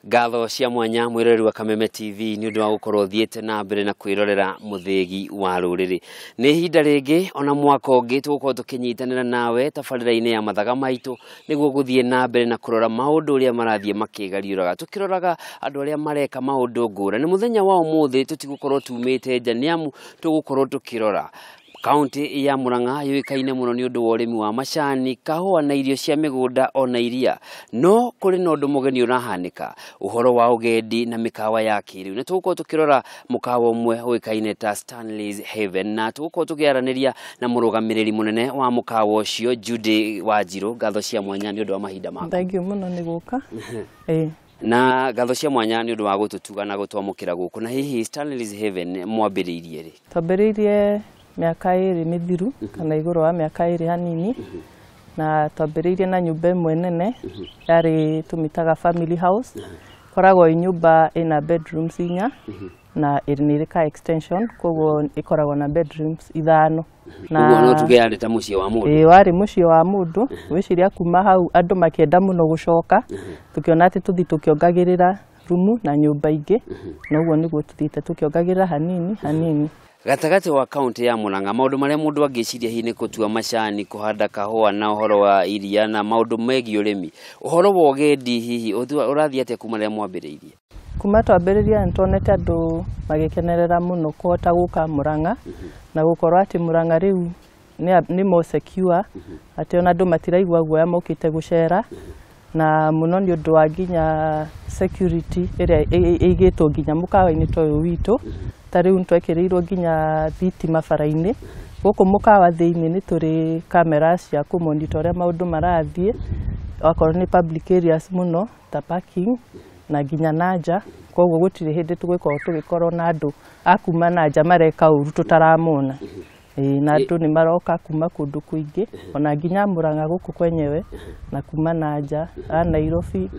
Ngatho cia mwanya mwirori wa Kameme TV ni undu wa gukorwo thiete na mbere na kwirorera muthegi wa ruriri. Ni hinda ringi ona mwaka ungi tugukorwo tukinyitanira nawe tabarira-ini ya mathaga maitu niguo guthie na mbere na kurora maundu uria marathie makigariuraga tukiroraga andu aria mareka maundu ngura. Ni muthenya wa umuthi tutigukorwo tumite nja niamu tugukorwo tukirora Kaunti ya Murang'a yuikaine muno ni undu wa urimi wa macani, kahua na irio cia migunda ona iria. No kuri na undu mugeni urahanika uhoro wa ugendi na mikawa ya kiriu. Na tugukorwo tukirora mukawa umwe uikaine ta Stanley's Haven na tugukorwo tukiaraniria na murugamiriri munene wa mukawa ucio Judy Wanjiru. Ngatho cia mwanya ni undu wa mahinda maku. Thank you muno ni guka. Na ngatho cia mwanya ni undu wa gututuga na gutwamukira guku. Na hihi Stanley's Haven mwambiriirie ri? Twambiriirie miaka iri mithiru kana iguru wa miaka iri hanini na twambiriirie na nyumba imwe nene yari tumitaga family house, koragwo i nyumba ina bedrooms inya na irinirika extension, koguo ikoragwo na bedrooms ithano na no tuge yari ta mucie wa mundu. Wari mucie wa mundu wiciria kuma hau andu makienda muno gucoka tukiona ati tuthi tukiongagirira rumu na nyumba ingi na uguo niguo tuthite tukiongagirira hanini. Gatagati wa kaunti ya Murang'a maundu maria mundu angiciria hi ni kutua macani, kuhanda kahua na uhoro wa iria na maundu megi urimi. Uhoro wa ugendi hihi urathie atia kuma ria mwambiriirie? Kuma twambiriria ntonete andu magikenerera muno kuhota guka Murang'a na gukorwo ati Murang'a riu ni more secure, ati ona andu matiraigua guoya mokite gucera na muno ni undu wa nginya security iria igitwo nginya mukawa-ini toyo witu. Tariu ntwekirirwo nginya thitima bara-ini guku mukawa thiini ni turi cameras cia kumonitora maundu marathie akorwo ni public areas muno ta parking na nginya nanja, koguo gutire hindi tugikorwo na andu akuma nanja mareka uru tutaramona. Na andu ni maroka kuma kundu kuingi ona nginya Murang'a guku kwenyewe na kuma nanja Nairobi,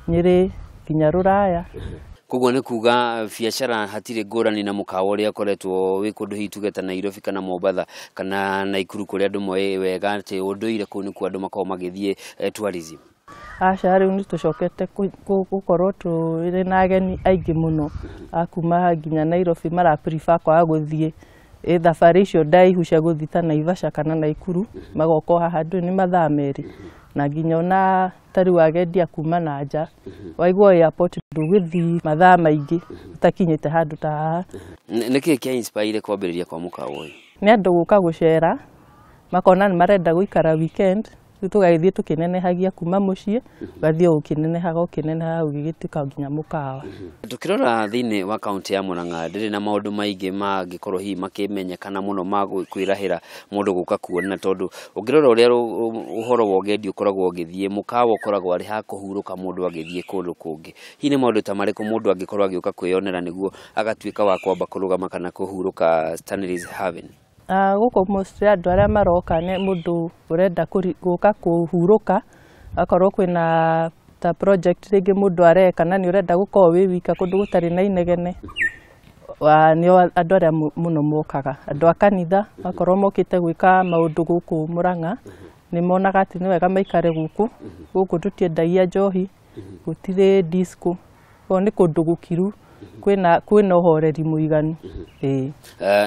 Nyeri, nginya Ruraya. Koguo ni kuga biashara hatire ngurani na mukawa uria koretwo wi kundu hitu geta Nairobi kana Mombasa kana Naikuru kuria andu moe wega ati unduire kuu ni ku andu makao magithie tourism. Aca riu ni tucokete gukorwo turi na ageni aingi muno akuma nginya Nairobi mara prefer kwa guthie thabari icio ndaihu cia guthie ta Naivasha kana Naikuru magoko haha ni mathaa meri na nginya ona tariu agendi akuma nanja waigua airport ndugithi mathaa maingi utakinyite handu ta haha. Niki kia inspire kwambiriria kwa mukawa uyu? Ni andu guka gucera makona ni marenda guikara weekend tugagithie tukinenehagia kuma mucie gathie ukinenehaga ugigitika nginya mukawa. Tukirora thiini wa kaunti ya Murang'a ndiri na maundu maingi mangikorwo hi makimenyekana muno makwirahira mundu guka kuona, tondu ungirora uria uhoro wa ugendi ukoragwo ugithie mukawa ukoragwo ari ha kuhuruka mundu agithie kundu kungi. Hi ni maundu ta mariku mundu angikorwo agiuka kwiyonera niguo agatuika wa kwamba kurugama kana kuhuruka Stanley's Haven? Guko mostly andu aria maroka ni mundu urenda guka kuhuruka, akorwo kwina ta project ringi mundu areka na ni urenda gukorwo wi wika kundu gutari na inegene, ni andu aria muno mokaga. Andu a kanitha akorwo mokite gwika maundu guku Murang'a ni monaga ati ni wega maikare guku tutiendagia njohi, gutire disco, ni kundu gukiru kwina uhoreri muiganu.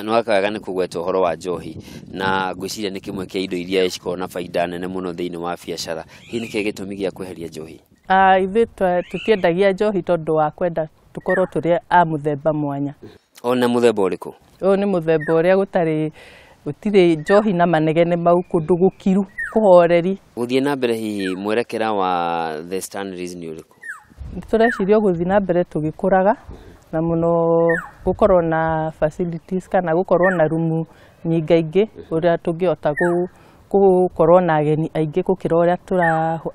No akaga ni kugweta uhoro wa njohi na gwiciria ni kimwe kia indo iria cikorwo na faida nene muno thiini wa biashara. Hi ni kile gitumi gia kweheria njohi? Ithe tutiendagia njohi tondu wa kwenda tukorwo turi a muthemba mwanya. Ona muthemba uriku? Ni muthemba uria gutire njohi na manegene mau, kundu gukiru kuhoreri. Guthie na mbere hihi mwerekera wa the Stanleys ni uriku? Tureciria guthie na mbere tugikuraga na muno gukorwo na facilities kana gukorwo na rumu nyingaingi uria tungihota gukorwo na ageni aingi gukira uria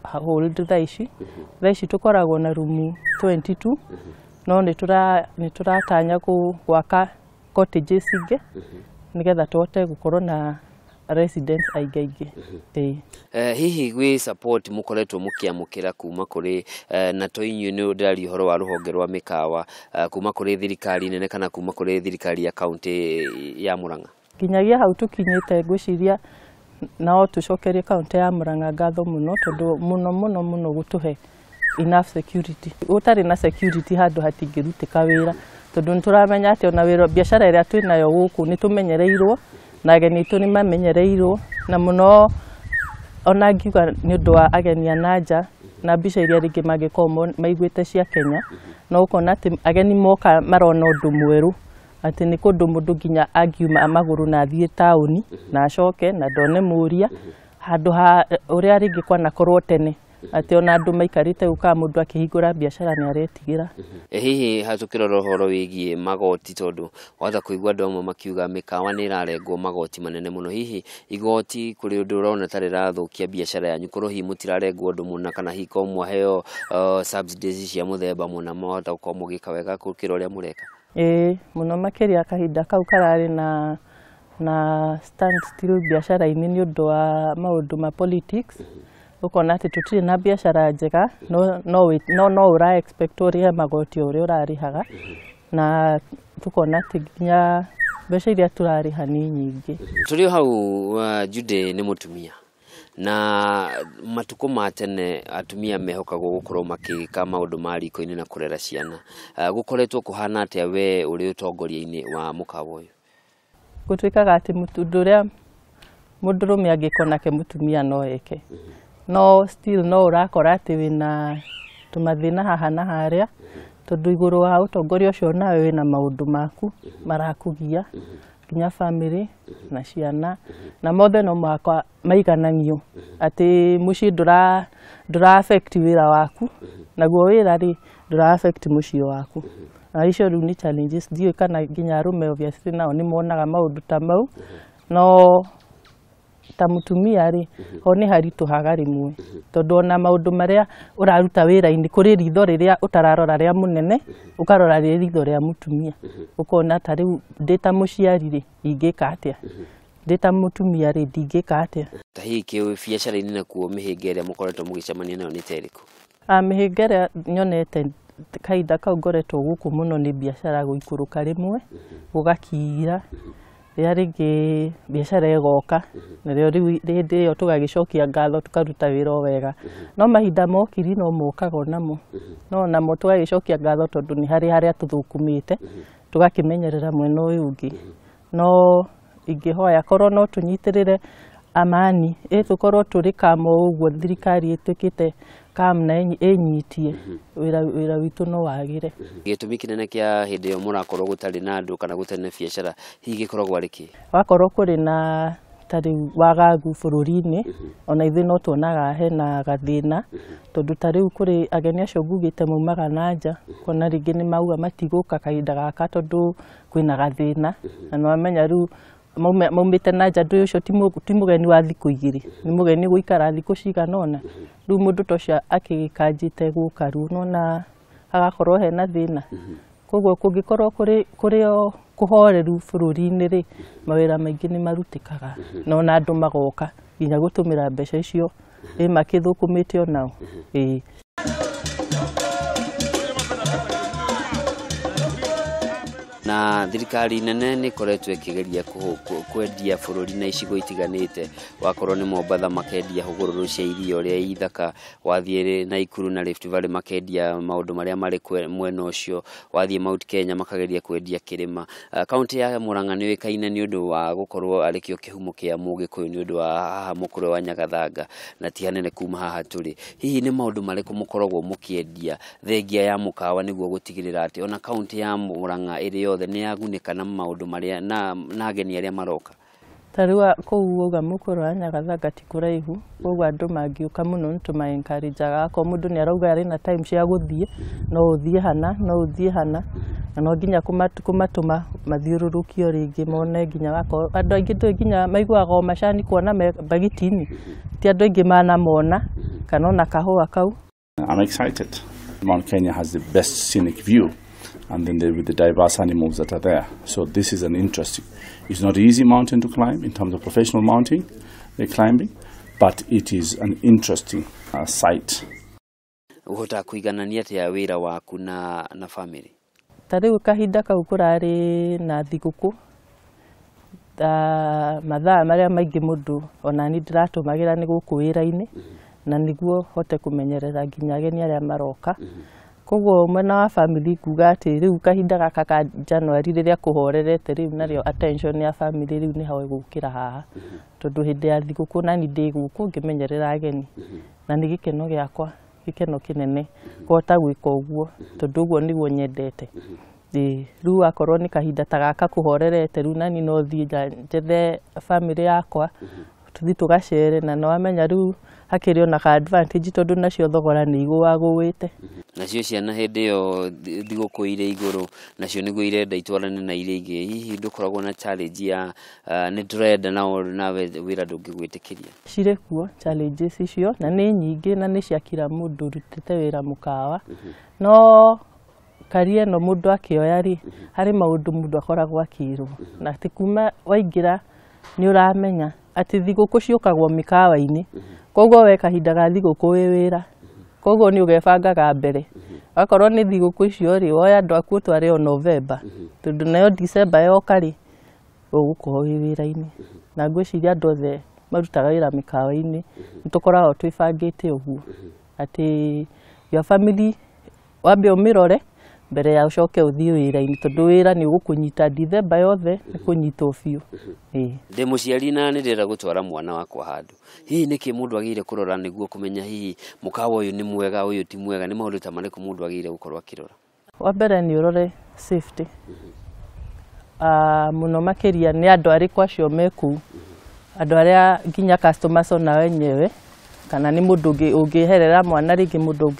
hold thaici tukoragwo na rumu 22 no ni turatanya gwaka cottages ingi nigetha tuhote gukorwo na residents aingi. Hihi gwi support mukoretwo mukiamukira kuma kuri na toinyu ni ndari horo wa ruhonge rwa mikawa kuma kuri thirikari nene kana kuma kuri thirikari ya kaunti ya Murang'a? Kinyagia hau tukinyite gwiciria no tucokerie kaunti ya Murang'a ngatho muno tondu muno gutuhe enough security. Utari na security handu hatingirutĩka wĩra tondu nituramenya ati ona wĩra biashara ĩrĩa twĩnayo gũkũ nĩtũmenyereirwo na ageni aitũ nĩmamenyereirwo na mũno ona ngiuga nĩ ũndũ wa ageni a nanja na mbica iria rĩngĩ mangĩkorwo maiguĩte cia Kenya no ũkona atĩ ageni moka marona ũndũ mwerũ atĩ nĩ kũndũ mũndũ nginya angiuma magũrũ na athiĩ taũni na acoke na ndone mũria handũ ha ũrĩa rĩngĩ kwanakorwo tene atĩ ona andũ maikarĩte gũka mũndũ akĩhingũra biashara nĩ aretigĩra. Hihi hatukĩrora ũhoro wĩgiĩ magoti tondũ watha kũigua andũ amwe makiuga mĩkawa nĩ ĩrarengwo magoti manene mũno, hihi igoti kũrĩ ũndũ ũrona ta rĩrathũkia biashara yanyu korwo hihi mũtirarengwo ũndũ mũna kana hihi korwo mwaheo subsidies cia mũthemba mũna mwahota gũkorwo mũgĩka wega gũkĩra ũrĩa mũreka? Mũno makĩria kahinda kau kararĩ na stand still biashara-inĩ nĩ ũndũ wa maũndũ ma politics. Ũkona atĩ tũtirĩ na biashara njega no ũra expect ũrĩhe magoti ũrĩa ũrarĩhaga na tũkona atĩ nginya mbeca iria tũrarĩha nĩ nyingĩ. Tũrĩ hau Jude nĩ mũtumia na matukũ ma tene atumia mehokagwo gũkorwo makĩka maũndũ ma riko-inĩ na kũrera ciana. Gũkoretwo kũhana atĩa we ũrĩ ũtongoria-inĩ wa mũkawa ũyũ? Gũtuĩkaga atĩ mũndũ ũrĩa mũndũrũme angĩkorwo nake mũtumia no eke. No still no ũrakora atĩ wĩna tũmathĩna haha na harĩa tondũ igũrũ wa ũtongoria ũcio nawe wĩna maũndũ maku marakũgia nginya family na ciana na mothe no mũhaka maigananio atĩ mũciĩ ndũra affect wĩra waku naguo wĩra rĩ ndũra affect mũciĩ waku. Na icio rĩu nĩ challenges ndiũĩ kana nginya arũme obviously nao nĩ monaga maũndũ ta mau no ta mũtumia rĩ ho nĩ haritũhaga rĩmwe tondũ ona maũndũ marĩa ũraruta wĩra-inĩ kũrĩ ritho rĩrĩa ũtararora rĩa mũnene ũkarora rĩ ritho rĩa mũtumia ũkona ta rĩu ndĩ ta mũciari rĩ ingĩka atĩa ndĩ ta mũtumia rĩ ndingĩka atĩa. Ta hihi biacara-inĩ nakuo mĩhĩnga ĩrĩa mũkoretwo mũgĩcemania nayo nĩ ta ĩrĩkũ? Mĩhĩnga ĩrĩa nyonete kahinda kau ngoretwo gũkũ mũno nĩ biashara gũikũrũka rĩmwe gũgakira rĩrĩa rĩngĩ biashara ĩgoka narĩo rĩu hĩndĩ ĩyo tũgagĩcokia ngatho tũkaruta wĩra wega no mahinda mokiri no mokaga namo no namo tũgagĩcokia ngatho tondũ nĩ harĩa tũthũkũmĩte tũgakĩmenyerera mwena ũyũ ũngĩ no ingĩhoya korwo no tũnyitĩrĩre amani tũkorwo tũrĩ kamo ũguo thirikari ĩtuĩkĩte kam na ĩnyitie wĩra witũ no wagĩre. Gĩtũmi kĩnene kĩa hĩndĩ ĩyo mũrakorwo gũtarĩ na andũ kana gũtarĩ na biacara hihi gĩkoragwo arĩ kĩ? Wakorwo kũrĩ na tarĩ wagagu bũrũri-inĩ ona ithuĩ no tuonaga hena gathĩna tondũ ta rĩu kũrĩ ageni acio ngugĩte maumaga na nja kuona rĩngĩ nĩ mauga matigũka kahinda gaka tondũ kwĩna gathĩna na nĩwamenya rĩu maumĩte na nja ndũĩ ũcio ti mũgeni wa thikũ igĩrĩ nĩ mũgeni gũikara thikũ cigana ũna rĩu mũndũ ta ũcio akĩgĩkanjĩte gũka rĩu nona hagakorwo hena thĩna. Koguo kũngĩkorwo kũrĩ o kũhoreru bũrũri-inĩ rĩ mawĩra maingĩ nĩ marutĩkaga na andũ magoka nginya gũtũmĩra mbeca icio makĩthũkũmĩte o nao. Na thirikari nene nĩ koretwo ĩkĩgeria kwendia bũrũri na icigo itiganĩte wakorwo nĩ Mombatha makendia hũgũrũrũ cia iria ũrĩa ithaka wathiĩ Nakuru na Rift Valley makendia maũndũ marĩa marĩ mwena ũcio wathiĩ Mount Kenya makageria kwendia kĩrĩma. Kaunti ya Murang'a nĩ yũĩkaine nĩ ũndũ wa gũkorwo arĩ kĩo kĩhumo kĩa Mũgĩkũyũ nĩ ũndũ wa haha mũkũrwe wa Nyagathanga na ti hanene kuma haha tũrĩ. Hihi nĩ maũndũ marĩkũ mũkoragwo mũkĩendia thengia ya mũkawa nĩguo gũtigĩrĩra atĩ ona kaunti ya Murang'a ĩrĩ yothe nĩ yagunĩka na maũndũ marĩa na ageni arĩa maroka? Tarĩu kũu uga mũkũrwe wa Nyagathanga ti kũraihu koguo andũ mangĩũka mũno nĩ tũma-encourageaga akorwo mũndũ nĩ arauga arĩ na time cia gũthiĩ no ũthiĩ hana na no nginya kũmatũma mathiũrũrũkio rĩngĩ mone nginya gakorwo andũ aingĩ ndũĩ nginya maiguaga o macani kuona mbagiti-inĩ ti andũ aingĩ manamona kana ona kahũa kau. I'm excited. Mount Kenya has the best scenic view and then with the diverse animals that are there. So this is an interesting, it's not an easy mountain to climb in terms of professional mountain climbing, but it is an interesting site. Ũhota kũiganania atĩa wĩra waku na family? Tarĩu kahinda kau kũrarĩ na thigũkũ mathaa marĩa maingĩ mũndũ ona ni ndĩratũmagĩra nĩ gũkũ wĩra-inĩ na niguo hote kumenyerera nginya ageni aria maroka. Koguo mwena wa family kuga ati riu kahinda gaka ka January riria kuhorerete riu nario attention ya family riu ni hawe gukira haha tondu hindi ya thiguku nani ndi guku ngimenyerera ageni na ni gikeno giakwa gikeno kinene kuhota gwika uguo tondu uguo niguo nyendete. Riu akorwo ni kahinda ta gaka kuhorerete riu nani no thii njethe family yakwa tuthi tugacere na no amenya riu hakiri ona ka advantage tondu nacio thogora ni igwagwite. Nacio ciana hindi yo thiguku ire iguru nacio niguo irenda itwarane na ire ingi. Hihi ndukoragwo na challenge ya ni turenda nawe wira ndungigwitikiria? Cire kuo challenges icio na ni nyingi na ni cia kira mundu rutite wira mukawa. No karia no mundu akioya ri hari maundu mundu akoragwo akirwo na ati kuma waingira ni uramenya ati thiguku ciukagwo mikawa-ini. Koguo we kahinda ga thiguku wi wira, koguo ni ugebangaga mbere. Akorwo ni thiguku icio ri woya andu aku tware o November tondu nayo December yoka ri ugukorwo wi wira-ini. Na ngwiciria andu othe marutaga wira mikawa-ini nitukoragwo twibangite uguo ati your family wambe umirore mbere ya ucoke uthii wira-ini tondu wira ni ugukunyita December yothe ni kunyita biu. Ndi muciari na ni ndira gutwara mwana wakwa handu. Hihi niki mundu agire kurora niguo kumenya hihi mukawa uyu ni mwega uyu ti mwega, ni maundu ta mariku mundu agire gukorwo akirora? Wa mbere ni urore safety. Muno makiria ni andu ariku acio meku, andu aria nginya customers ona wenyewe kana ni mundu ungiherera mwana ringi mundu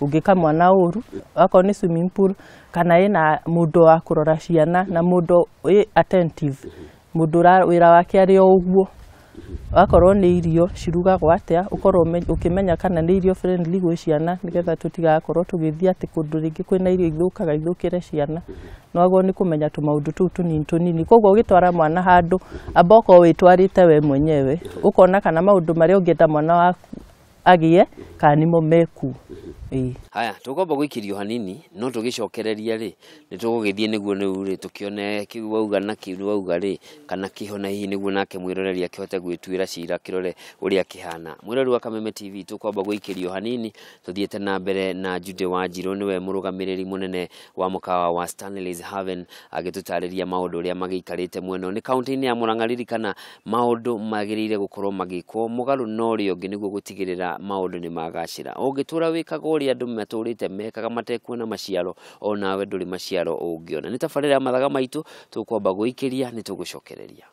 ungika mwana uru akorwo ni swimming pool kana ina mundu wa kurora ciana na mundu attentive mundu wira wake ari o uguo. Akorwo ni irio cirugagwo atia ukorwo ukimenya kana ni irio friendly gwi ciana nigetha tutigakorwo tugithii ati kundu ringi kwina irio ithukaga ithukire ciana. Noguo ni kumenya tu maundu tu tunini. Koguo ugitwara mwana handu amboko witwarite we mwenyewe ukona kana maundu maria ungienda mwana waku agie kana nimo meku. Haya tukomba gwikirio hanini no tugicokereria ri ni tugugithie niguo ni tukione kiu wauga na kiu wauga ri kana kihona hihi niguo nake mwiroreri akihote gwitwira cira kirore uria kihana. Mwiroreri wa Kameme TV tukomba gwikirio hanini tuthiete na mbere na Jude Wanjiru niwe murugamiriri munene wa mukawa wa Stanley's Haven agitutariria maundu uria magiikarite mweno ni county-ini ya Murang'a. Ririkana maundu magirire gukorwo magikwo mugaru no ri ungi niguo gutigirira maundu ni magacira. Ungitura wikaga uria andu maturite mekaga matekuona maciaro onawe nduri maciaro ungiona. Ni tabarira ya mathaga maitu tukwamba gwikiria ni tugucokereria.